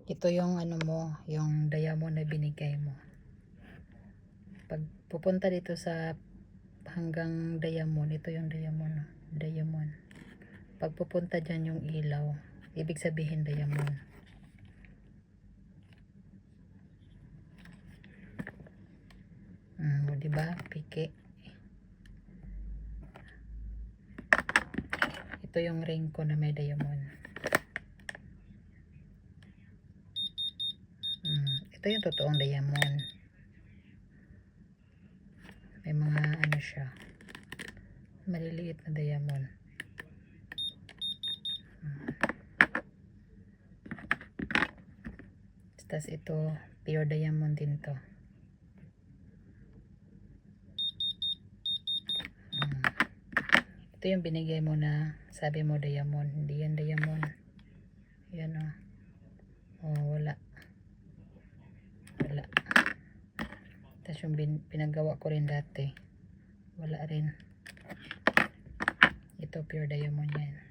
Ito yung ano mo, yung diamond na binigay mo. Pag pupunta dito sa hanggang diamond, ito yung diamond, diamond. Pag pupunta dyan yung ilaw, ibig sabihin diamond. Diba? Piki. Ito yung ring ko na may diamond. Ito yung totoong diamond. May mga ano siya, maliliit na diamond. Tapos ito pure diamond din to. Ito yung binigay mo na sabi mo diamond, hindi yan diamond. Yan wala. Tapos yung pinagawa ko rin dati, wala rin. Ito pure diamond yan.